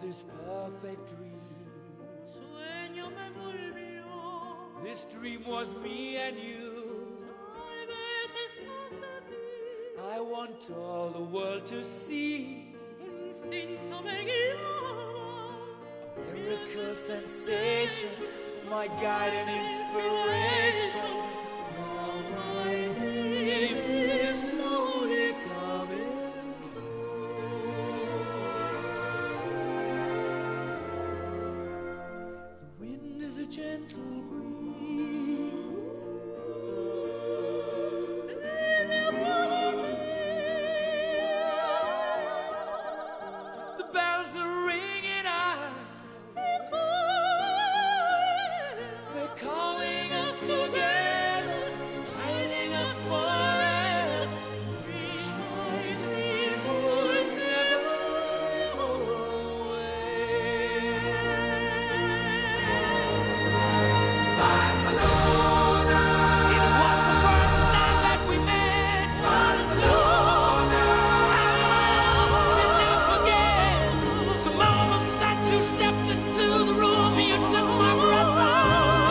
this perfect dream. Sueño me envolvió. This dream was me and you. Tal vez estás aquí. I want all the world to see. El instinto me guiaba. Miracle sensation, my guide and inspiration. Now my dream is slowly coming true. The wind is a gentle breeze. The bells are ringing out. They're calling us together, guiding us forever. Wish my dream would never go away. Barcelona. It was the first time that we met. Barcelona. How can you forget the moment that you stepped into the room and you took my breath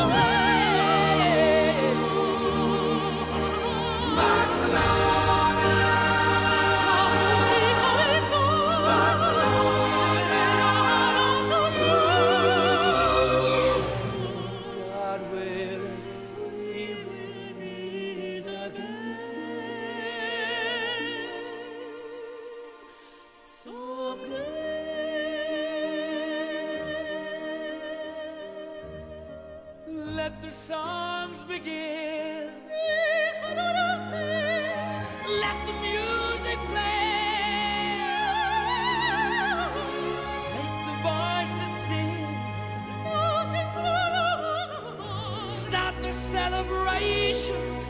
away? Barcelona. God will we meet again someday. Let the songs begin. Let the music play. Make the voices sing. Start the celebrations.